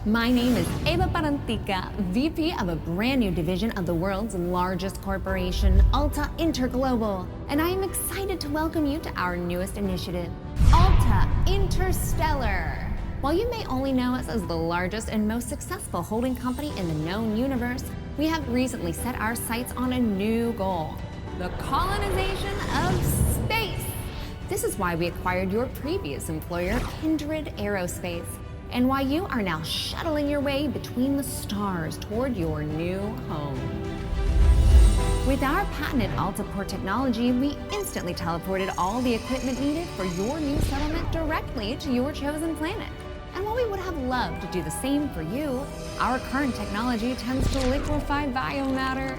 My name is Eva Parantica, VP of a brand new division of the world's largest corporation, Alta Interglobal, and I am excited to welcome you to our newest initiative, Alta Interstellar. While you may only know us as the largest and most successful holding company in the known universe, we have recently set our sights on a new goal, the colonization of space. This is why we acquired your previous employer, Kindred Aerospace, and why you are now shuttling your way between the stars toward your new home. With our patented AltaPort technology, we instantly teleported all the equipment needed for your new settlement directly to your chosen planet. And while we would have loved to do the same for you, our current technology tends to liquefy biomatter.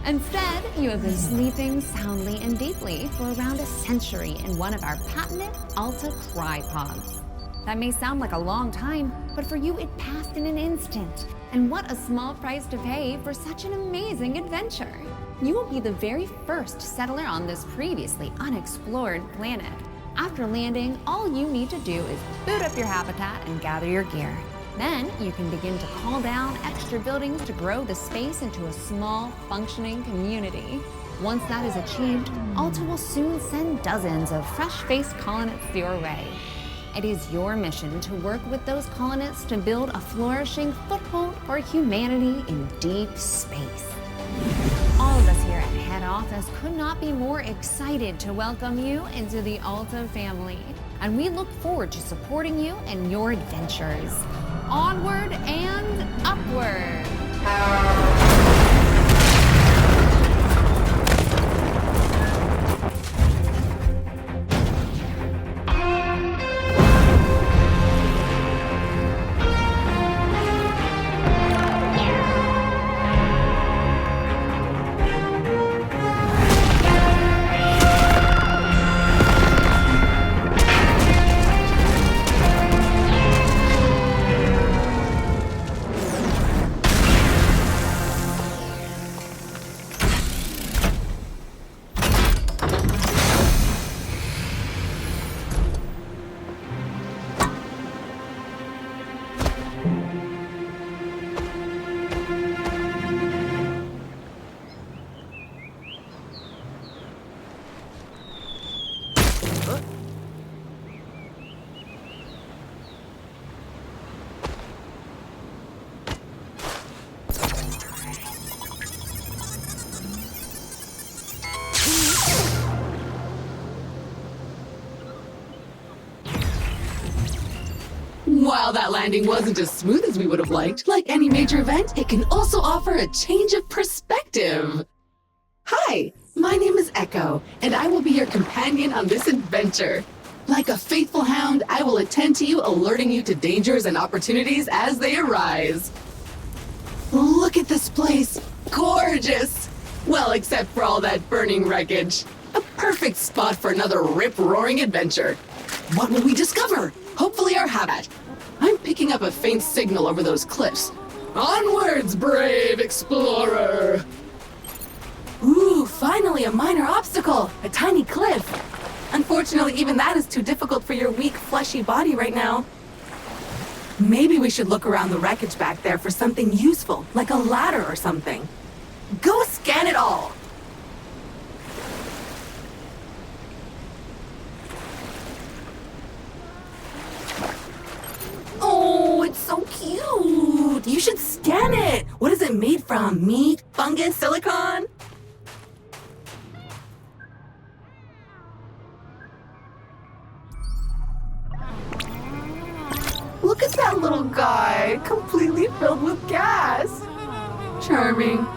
Instead, you have been sleeping soundly and deeply for around a century in one of our patented Alta Crypods. That may sound like a long time, but for you it passed in an instant. And what a small price to pay for such an amazing adventure. You will be the very first settler on this previously unexplored planet. After landing, all you need to do is boot up your habitat and gather your gear. Then you can begin to call down extra buildings to grow the space into a small, functioning community. Once that is achieved, Alta will soon send dozens of fresh-faced colonists your way. It is your mission to work with those colonists to build a flourishing foothold for humanity in deep space. All of us here at Head Office could not be more excited to welcome you into the Alta family, and we look forward to supporting you in your adventures. Onward and upward! While that landing wasn't as smooth as we would have liked, like any major event, it can also offer a change of perspective. Hi, my name is Echo, and I will be your companion on this adventure. Like a faithful hound, I will attend to you, alerting you to dangers and opportunities as they arise. Look at this place. Gorgeous! Well, except for all that burning wreckage. A perfect spot for another rip-roaring adventure. What will we discover? Hopefully our habitat. I'm picking up a faint signal over those cliffs. Onwards, brave explorer! Ooh, finally a minor obstacle, a tiny cliff. Unfortunately, even that is too difficult for your weak, fleshy body right now. Maybe we should look around the wreckage back there for something useful, like a ladder or something. Go scan it all! Oh, it's so cute! You should scan it! What is it made from? Meat? Fungus? Silicon? Look at that little guy, completely filled with gas. Charming.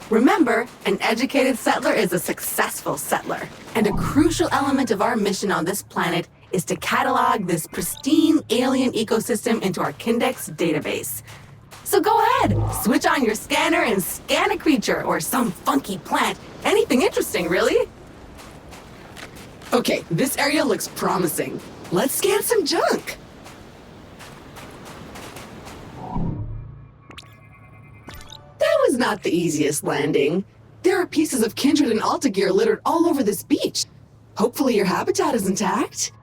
Remember, an educated settler is a successful settler. And a crucial element of our mission on this planet is to catalog this pristine alien ecosystem into our Kindex database. So go ahead, switch on your scanner and scan a creature or some funky plant. Anything interesting, really. Okay, this area looks promising. Let's scan some junk. That was not the easiest landing. There are pieces of Kindred and Alta gear littered all over this beach. Hopefully your habitat is intact.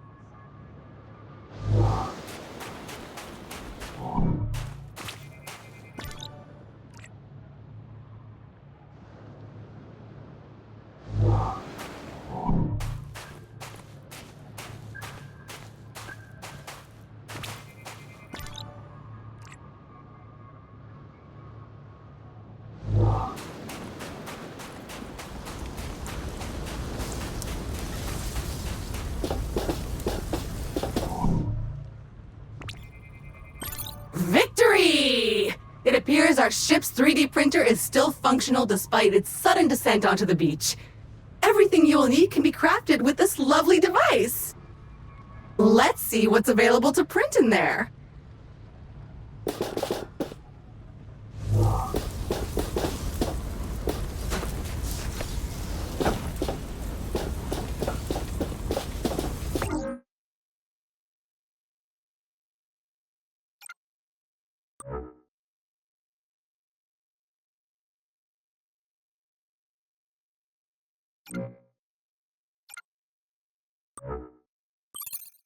Victory! It appears our ship's 3D printer is still functional despite its sudden descent onto the beach. Everything you will need can be crafted with this lovely device. Let's see what's available to print in there.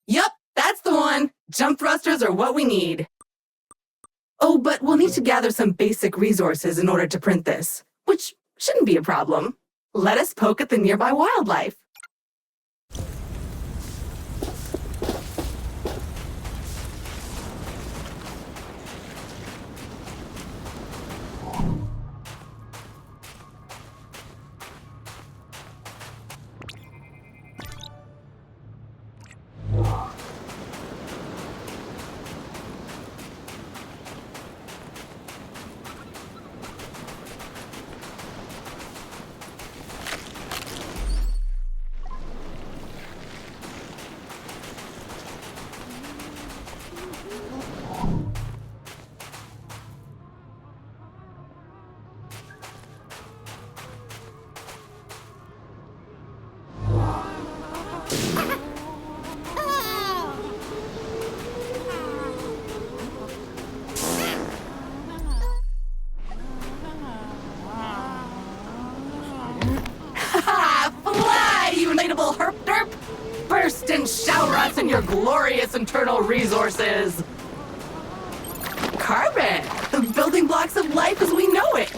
Yup, that's the one. Jump thrusters are what we need. Oh, but we'll need to gather some basic resources in order to print this, which shouldn't be a problem. Let us poke at the nearby wildlife. Fly, you relatable herp derp! Burst and shower us in your glorious internal resources! Carbon, the building blocks of life as we know it!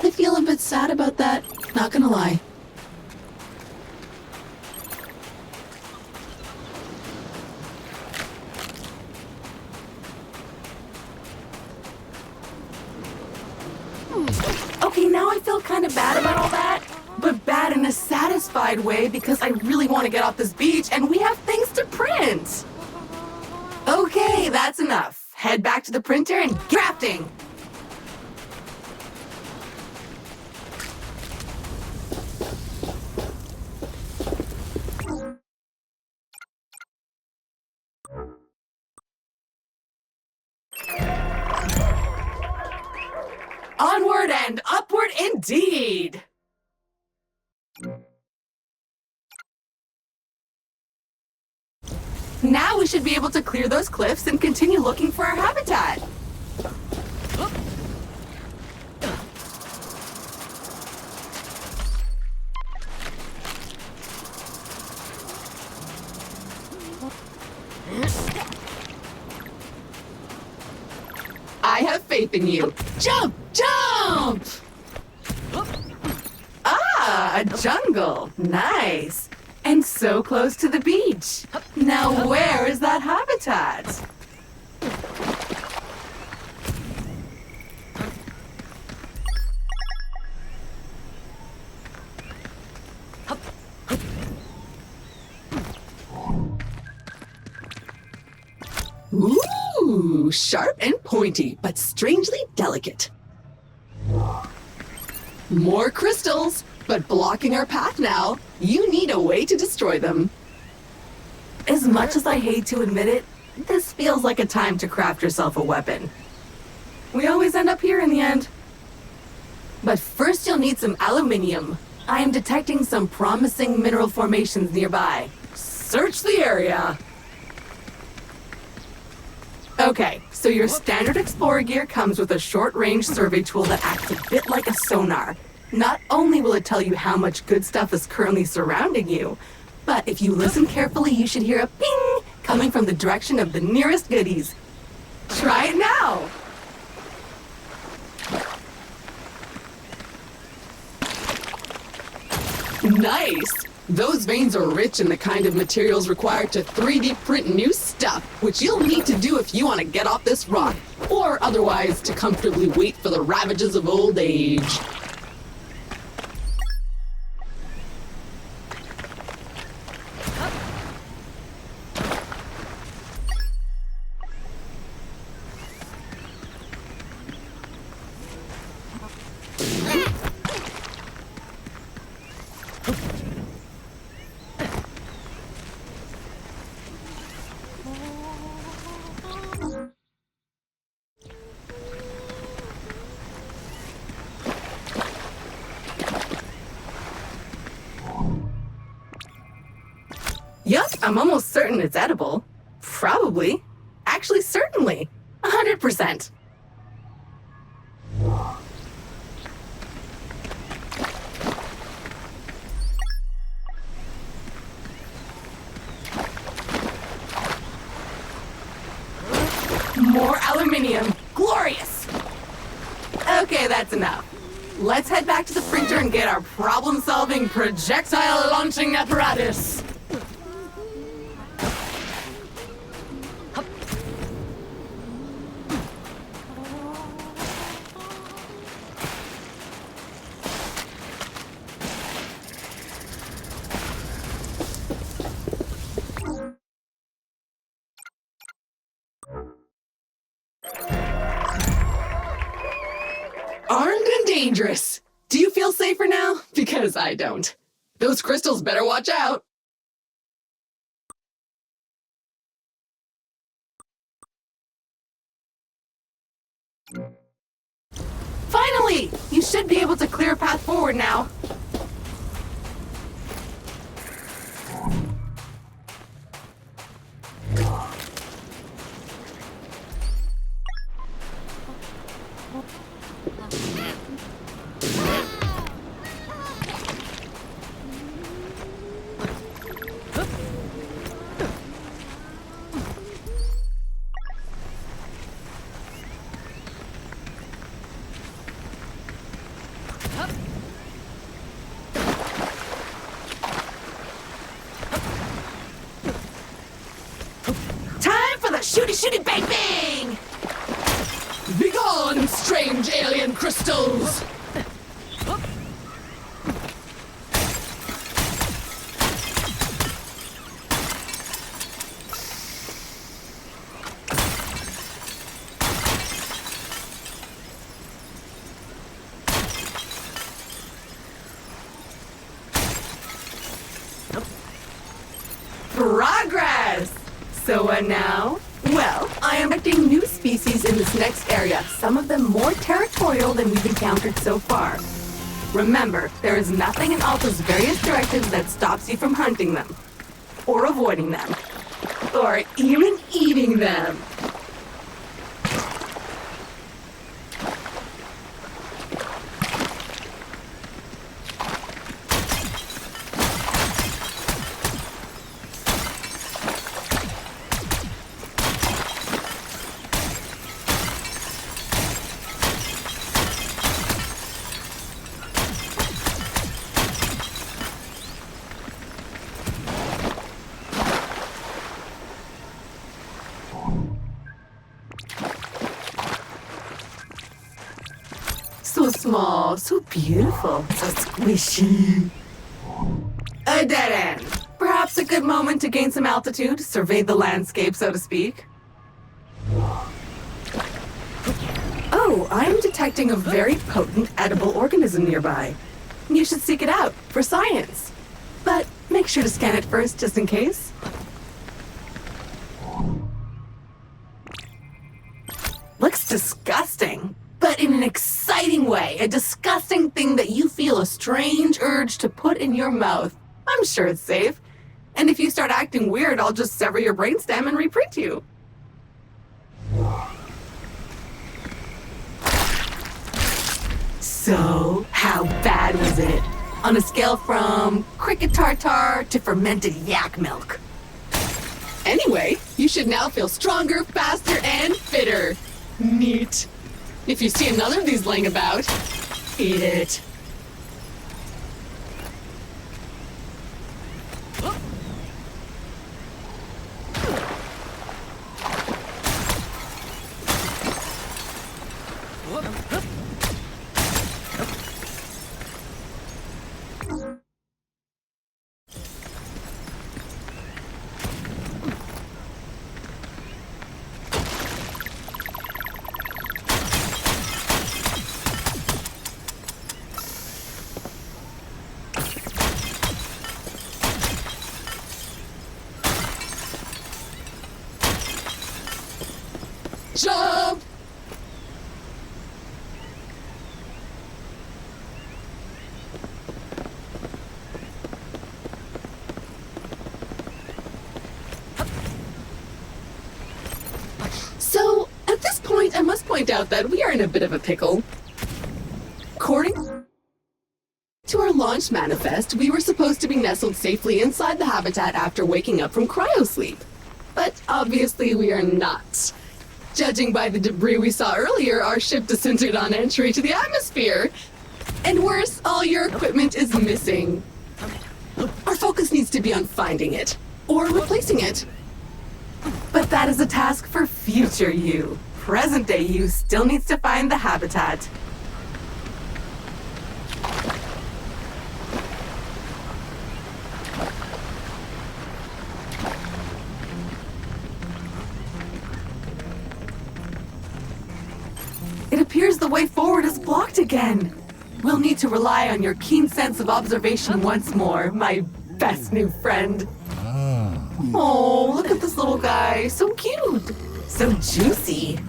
I feel a bit sad about that, not gonna lie. Okay, now I feel kind of bad about all that, but bad in a satisfied way because I really want to get off this beach and we have things to print. Okay, that's enough. Head back to the printer and drafting. Onward and upward indeed! Now we should be able to clear those cliffs and continue looking for our habitat. I have faith in you. Jump! Jump! Ah, a jungle. Nice. And so close to the beach. Now where is that habitat? Ooh, sharp and pointy, but strangely delicate. More crystals, but blocking our path now. You need a way to destroy them. As much as I hate to admit it, this feels like a time to craft yourself a weapon. We always end up here in the end. But first you'll need some aluminium. I am detecting some promising mineral formations nearby. Search the area. Okay, so your standard Explorer gear comes with a short-range survey tool that acts a bit like a sonar. Not only will it tell you how much good stuff is currently surrounding you, but if you listen carefully, you should hear a ping coming from the direction of the nearest goodies. Try it now! Nice! Those veins are rich in the kind of materials required to 3D print new stuff, which you'll need to do if you want to get off this rock, or otherwise to comfortably wait for the ravages of old age. Yup, I'm almost certain it's edible. Probably. Actually, certainly. 100%. More aluminium. Glorious! Okay, that's enough. Let's head back to the printer and get our problem-solving projectile launching apparatus. Armed and dangerous. Do you feel safer now? Because I don't. Those crystals better watch out. Finally! You should be able to clear a path forward now. Time for the shooty bang bang! Begone, strange alien crystals! Progress! So what now? Well, I am detecting new species in this next area, some of them more territorial than we've encountered so far. Remember, there is nothing in Alta's various directives that stops you from hunting them, or avoiding them, or even eating them. So small, so beautiful, so squishy. A dead end. Perhaps a good moment to gain some altitude, survey the landscape, so to speak. Oh, I am detecting a very potent edible organism nearby. You should seek it out for science. But make sure to scan it first, just in case. Looks disgusting, but in an exciting way. A disgusting thing that you feel a strange urge to put in your mouth. I'm sure it's safe. And if you start acting weird, I'll just sever your brainstem and reprint you. So, how bad was it? On a scale from cricket tartar to fermented yak milk. Anyway, you should now feel stronger, faster, and fitter. Neat. If you see another of these laying about, eat it. Jump! So, at this point, I must point out that we are in a bit of a pickle. According to our launch manifest, we were supposed to be nestled safely inside the habitat after waking up from cryosleep. But obviously we are not. Judging by the debris we saw earlier, our ship disintegrated on entry to the atmosphere. And worse, all your equipment is missing. Our focus needs to be on finding it, or replacing it. But that is a task for future you. Present day you still needs to find the habitat. It appears the way forward is blocked again. We'll need to rely on your keen sense of observation once more, my best new friend. Oh, look at this little guy. So cute. So juicy.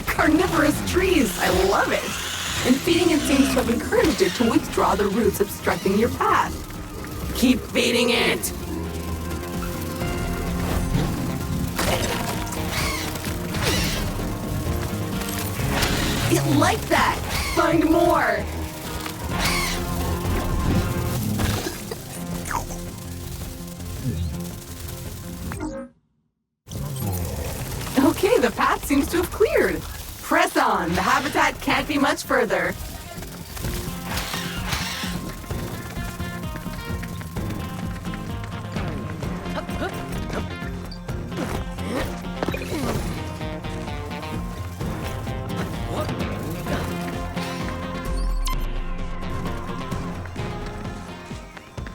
Carnivorous trees, I love it. And feeding it seems to have encouraged it to withdraw the roots obstructing your path. Keep feeding it. It liked that. Find more. Okay, the path seems to have cleared. Press on. The habitat can't be much further.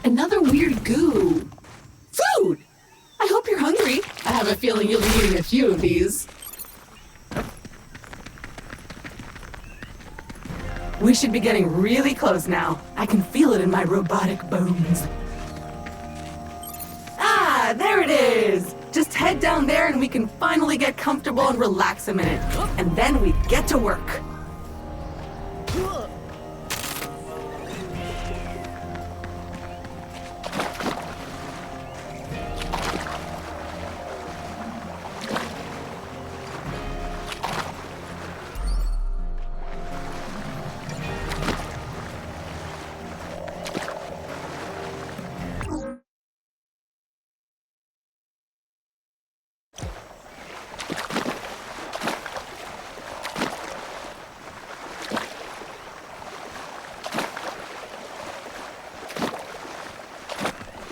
Another weird goo. Food! I hope you're hungry. I have a feeling you'll be eating a few of these. We should be getting really close now. I can feel it in my robotic bones. Ah, there it is! Just head down there and we can finally get comfortable and relax a minute. And then we get to work.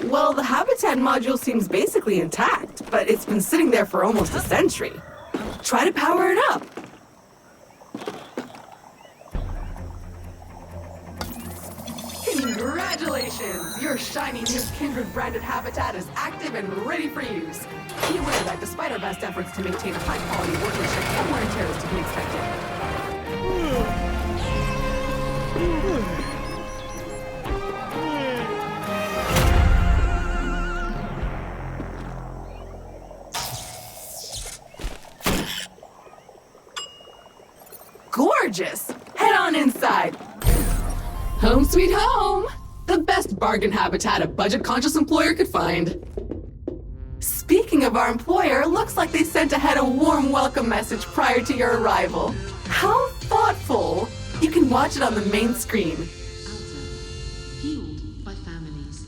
Well, the habitat module seems basically intact, but it's been sitting there for almost a century. Try to power it up. Congratulations! Your shiny new Kindred branded habitat is active and ready for use. Be aware that despite our best efforts to maintain a high quality workmanship, some wear and tear is to be expected. Gorgeous! Head on inside. Home sweet home! The best bargain habitat a budget-conscious employer could find. Speaking of our employer, looks like they sent ahead a warm welcome message prior to your arrival. How thoughtful! You can watch it on the main screen. Alta, fueled by families.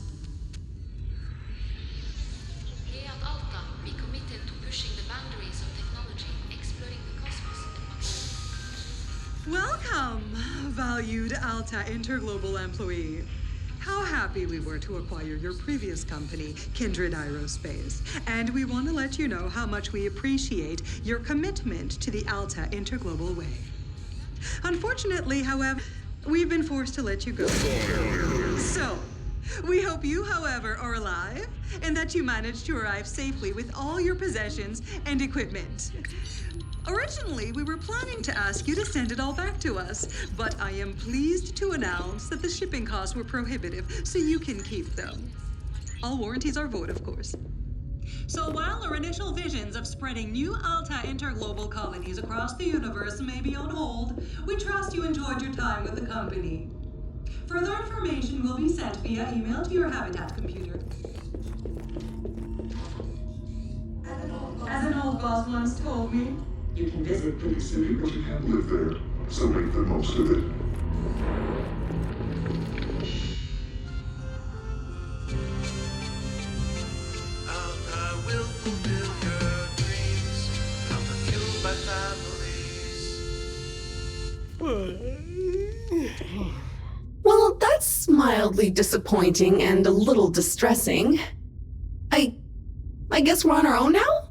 Here at Alta, we committed to pushing the boundaries of technology, exploring the cosmos and Welcome, valued Alta Interglobal employee. How happy we were to acquire your previous company, Kindred Aerospace. And we want to let you know how much we appreciate your commitment to the Alta Interglobal way. Unfortunately, however, we've been forced to let you go. So, we hope you, however, are alive and that you managed to arrive safely with all your possessions and equipment. Originally, we were planning to ask you to send it all back to us, but I am pleased to announce that the shipping costs were prohibitive, so you can keep them. All warranties are void, of course. So while our initial visions of spreading new Alta interglobal colonies across the universe may be on hold, we trust you enjoyed your time with the company. Further information will be sent via email to your Habitat computer. As an old boss once told me, you can visit Big city, but you can't live there, so make the most of it. Alta will fulfill your dreams. Alta fueled by family. Well, that's mildly disappointing and a little distressing. I guess we're on our own now?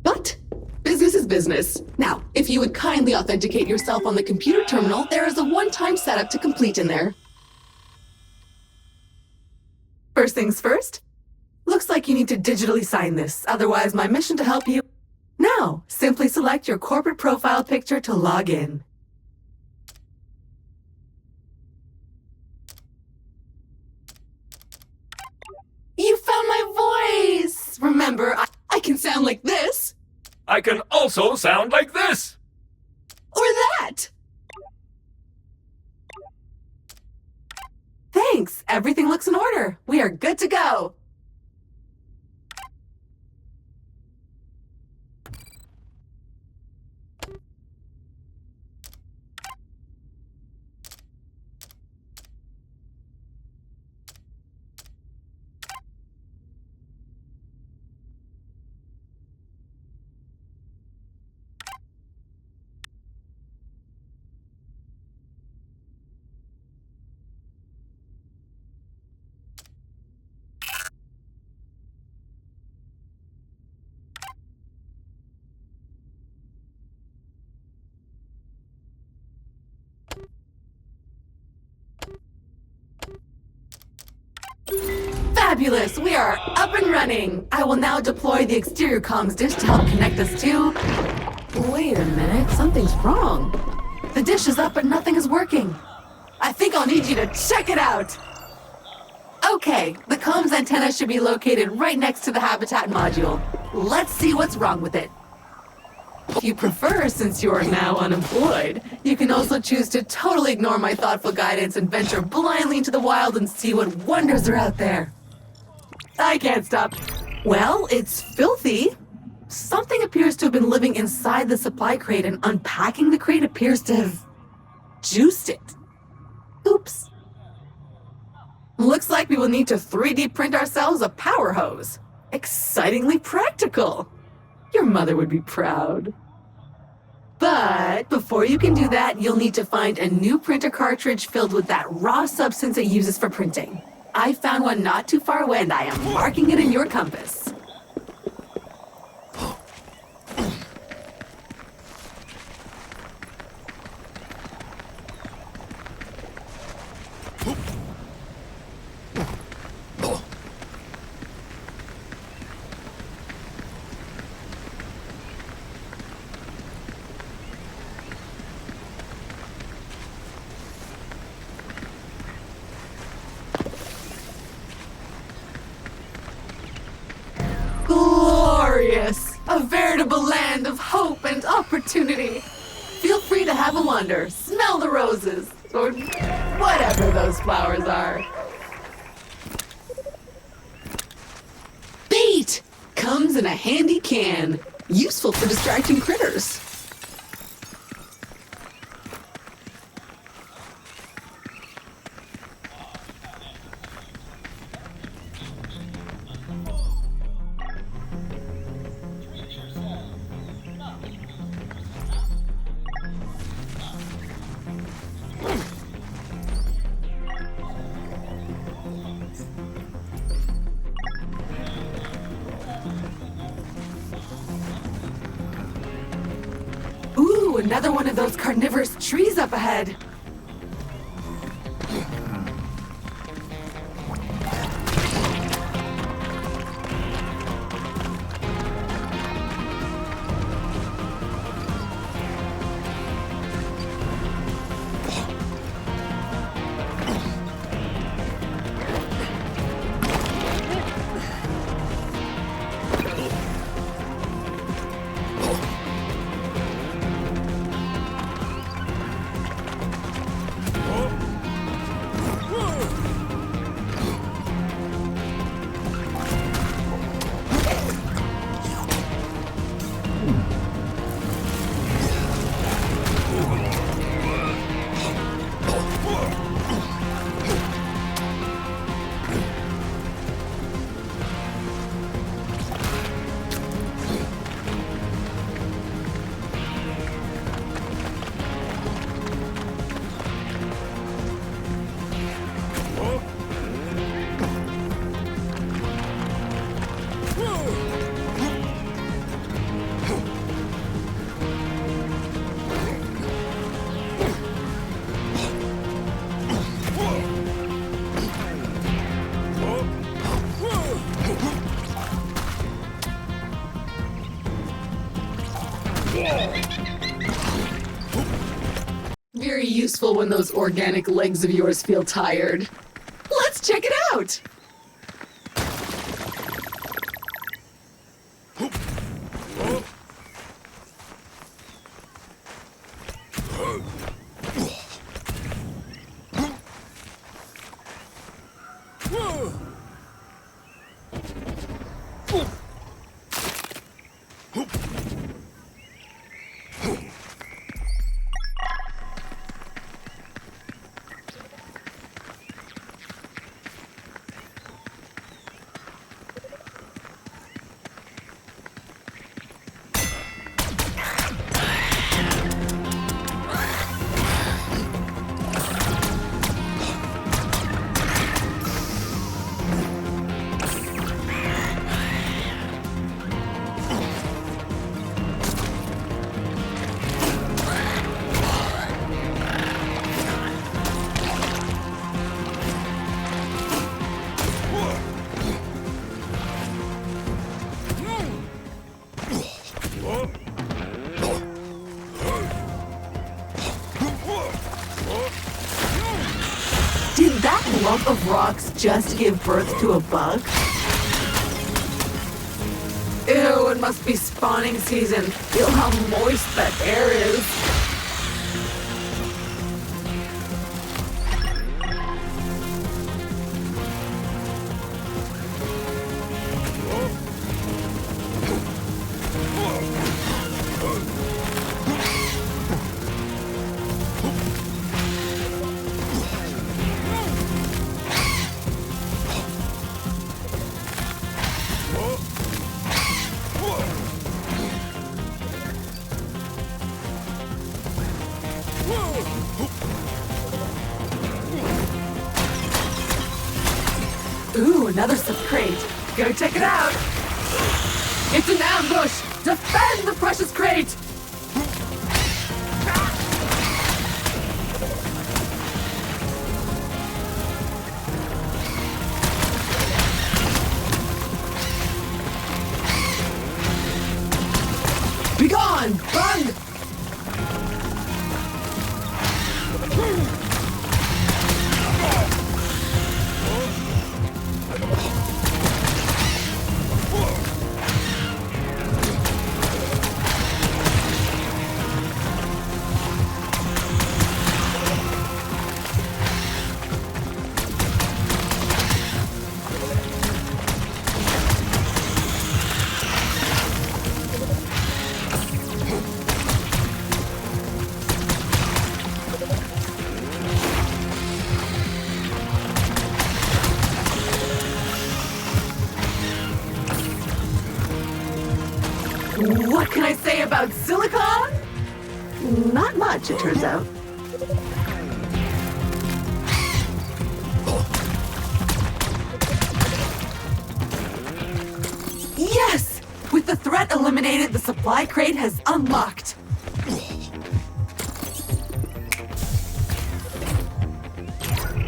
But business is business. Now, if you would kindly authenticate yourself on the computer terminal, there is a one-time setup to complete in there. First things first. Looks like you need to digitally sign this, otherwise my mission to help you. Now, simply select your corporate profile picture to log in. You found my voice! Remember, I can sound like this. I can also sound like this! Or that! Thanks, everything looks in order. We are good to go. Fabulous! We are up and running! I will now deploy the exterior comms dish to help connect us to... Wait a minute, something's wrong. The dish is up but nothing is working. I think I'll need you to check it out! Okay, the comms antenna should be located right next to the habitat module. Let's see what's wrong with it. If you prefer, since you are now unemployed, you can also choose to totally ignore my thoughtful guidance and venture blindly into the wild and see what wonders are out there. I can't stop. Well, it's filthy. Something appears to have been living inside the supply crate, and unpacking the crate appears to have juiced it. Oops. Looks like we will need to 3D print ourselves a power hose. Excitingly practical. Your mother would be proud. But before you can do that, you'll need to find a new printer cartridge filled with that raw substance it uses for printing. I found one not too far away, and I am marking it in your compass. Glorious! A veritable land of hope and opportunity. Feel free to have a wander, smell the roses, or whatever those flowers are. Bait! Comes in a handy can. Useful for distracting critters. Ooh, another one of those carnivorous trees up ahead. very useful when those organic legs of yours feel tired. Let's check it out! Did that lump of rocks just give birth to a bug? Ew, it must be spawning season. Feel how moist that air is. Ooh, another slip crate. Go check it out. It's an ambush! Defend the precious crate! Be gone! Bug! What can I say about silicon? Not much, it turns out. Yes! With the threat eliminated, the supply crate has unlocked.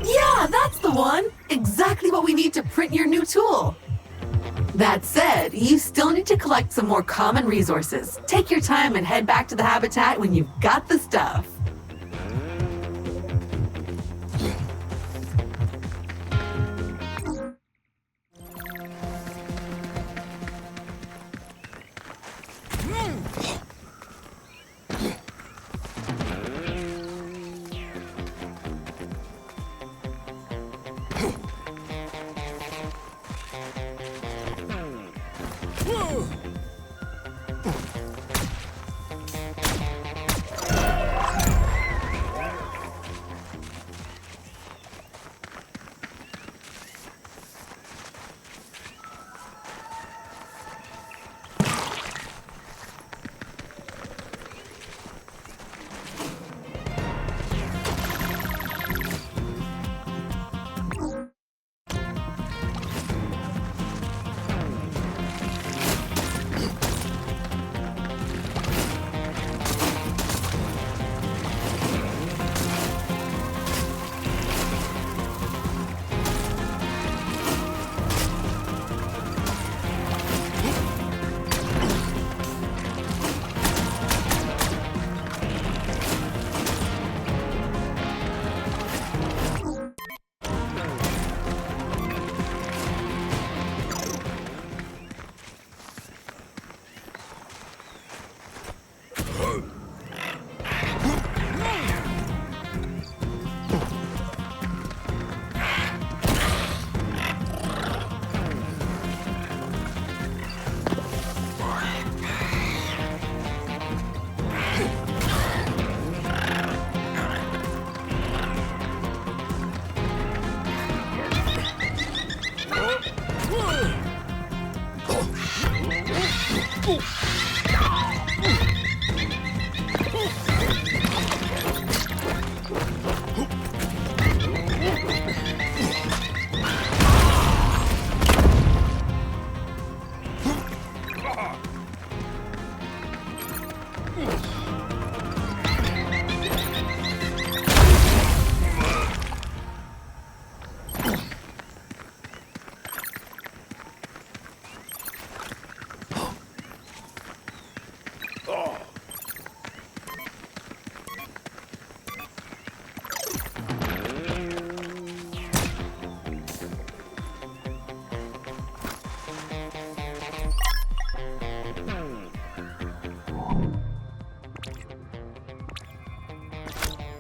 Yeah, that's the one! Exactly what we need to print your new tool. That said, you still need to collect some more common resources. Take your time and head back to the habitat when you've got the stuff.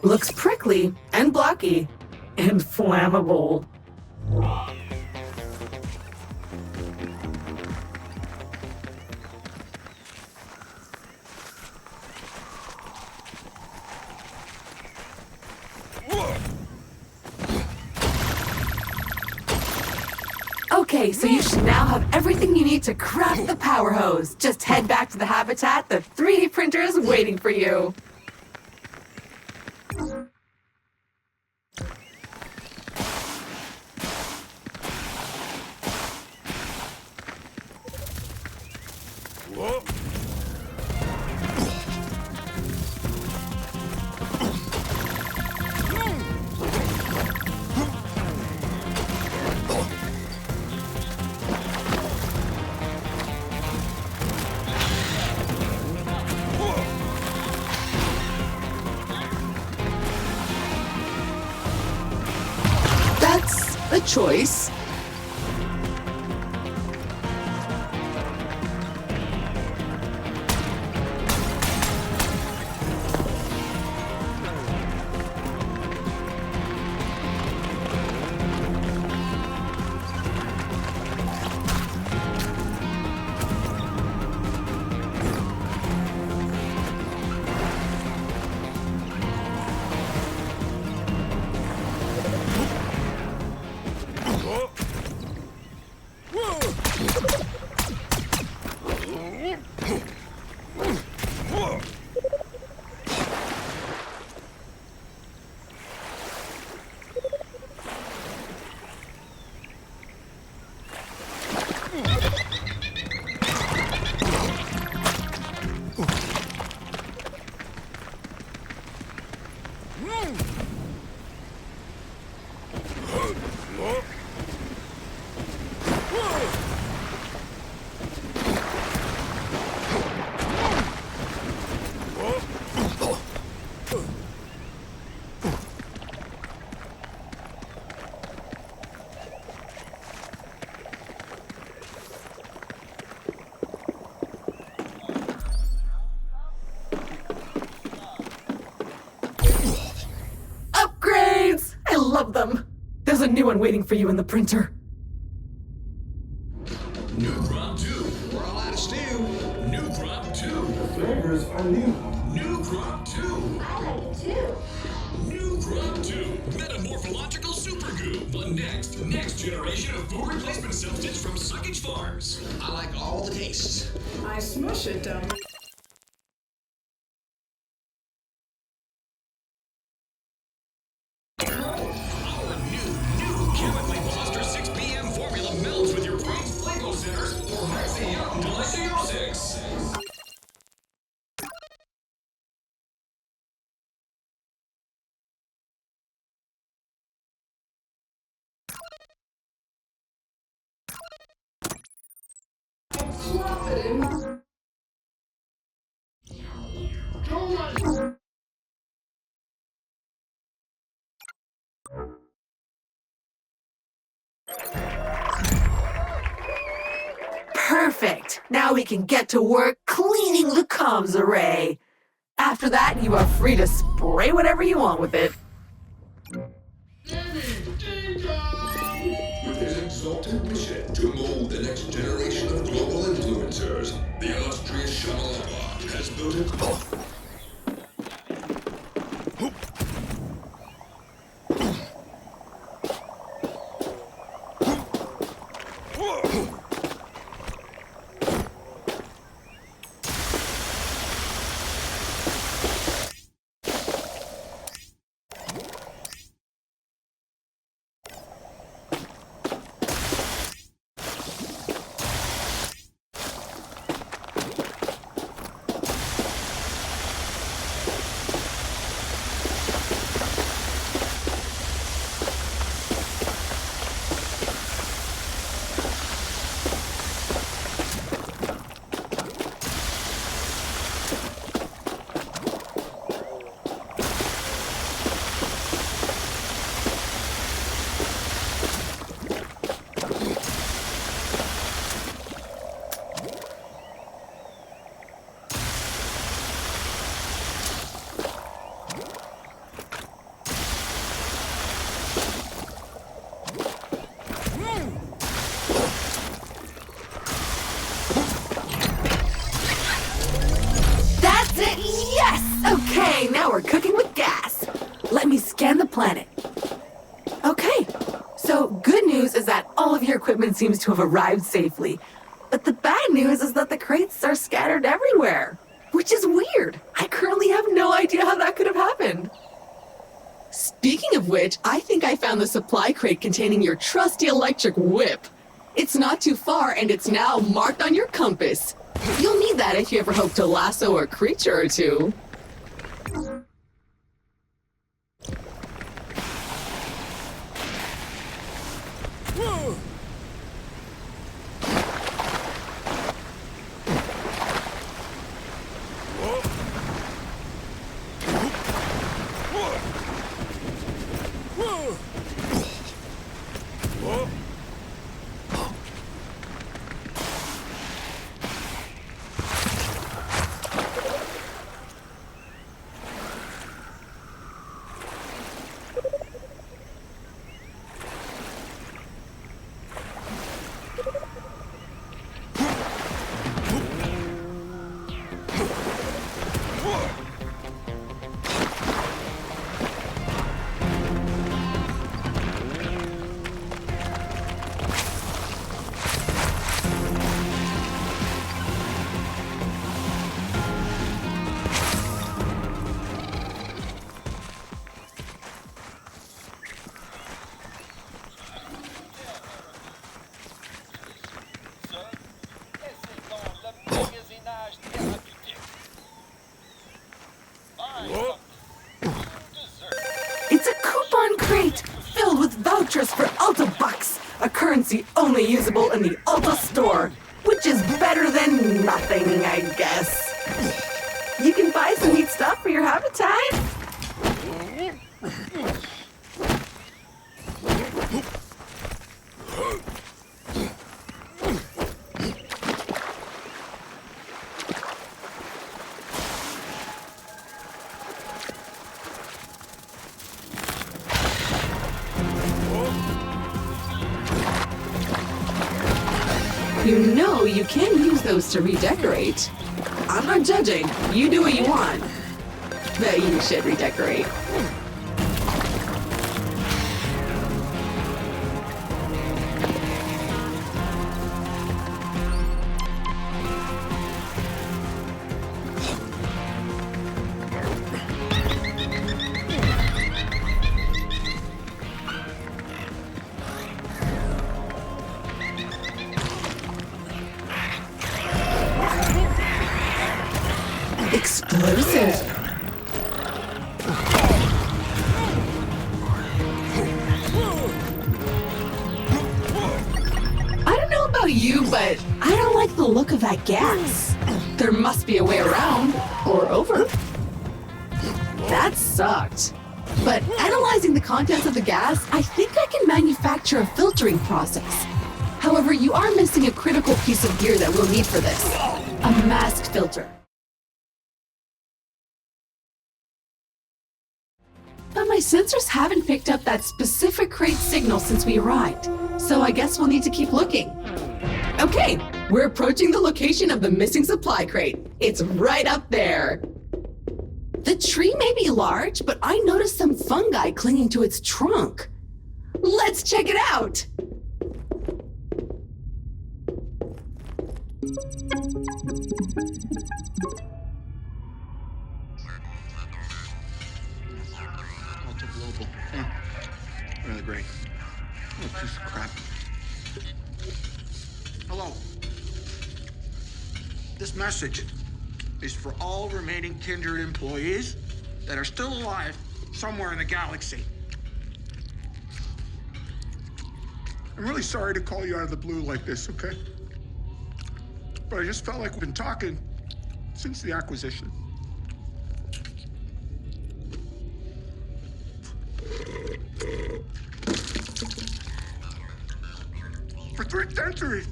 Looks prickly and blocky and flammable. Okay, so you should now have everything you need to craft the power hose. Just head back to the habitat. The 3D printer is waiting for you. That's a choice. Upgrades! I love them. There's a new one waiting for you in the printer. New crop 2. We're all out of stew. New crop 2. The flavors are new. New crop 2. I like it too. New crop 2. Metamorphological super goo. The next generation of food replacement substance from Suckage Farms. I like all the tastes. I smush it down. Our new chemically Buster 6 p.m. formula melds with your brain's flavor centers for maximum deliciosis. Perfect! Now we can get to work cleaning the comms array. After that, you are free to spray whatever you want with it. With his exalted mission to mold the next generation of global influencers, the illustrious Shamalaba has built a... planet. Okay, so good news is that all of your equipment seems to have arrived safely. But the bad news is that the crates are scattered everywhere, which is weird. I currently have no idea how that could have happened. Speaking of which, I think I found the supply crate containing your trusty electric whip. It's not too far, and it's now marked on your compass. You'll need that if you ever hope to lasso a creature or two. It's a coupon crate filled with vouchers for Alta Bucks, a currency only usable in the Alta store, which is better than nothing, I guess. You can buy some neat stuff for your habitat. You know you can use those to redecorate. I'm not judging. You do what you want. But you should redecorate. Explosive. I don't know about you, but I don't like the look of that gas. There must be a way around or over. That sucked. But analyzing the contents of the gas, I think I can manufacture a filtering process. However, you are missing a critical piece of gear that we'll need for this. A mask filter. But my sensors haven't picked up that specific crate signal since we arrived, so I guess we'll need to keep looking. Okay, we're approaching the location of the missing supply crate. It's right up there. The tree may be large, but I noticed some fungi clinging to its trunk. Let's check it out! Alta Global. Really great. Oh, piece of crap. Hello. This message is for all remaining Kindred employees that are still alive somewhere in the galaxy. I'm really sorry to call you out of the blue like this, okay? But I just felt like we've been talking since the acquisition. For 3 centuries,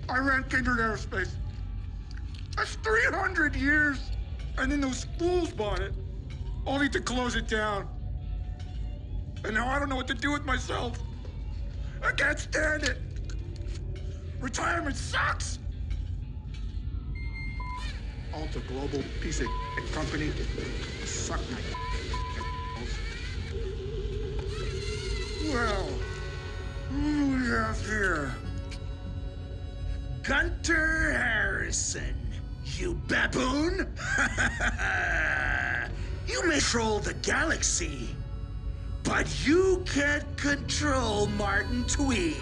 I ran Kindred Aerospace. That's 300 years. And then those fools bought it, only to close it down. And now I don't know what to do with myself. I can't stand it. Retirement sucks. Alta Global, piece of company, suck my. baboon? You may control the galaxy, but you can't control Martin Tweed.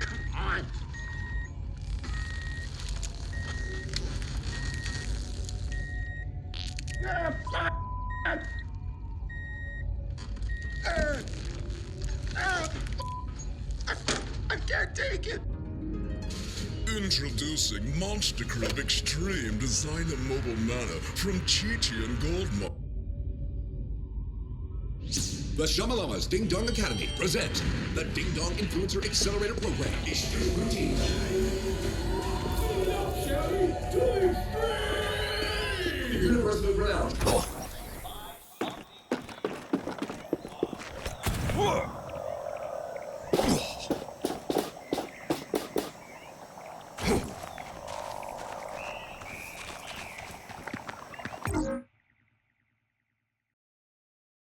Come on. I can't take it. Introducing Monster Crib Extreme Designer Mobile Nano from Chi-Chi and Goldmo. The Shamalamas Ding Dong Academy presents the Ding Dong Influencer Accelerator Program. Issue 13. Universal Ground.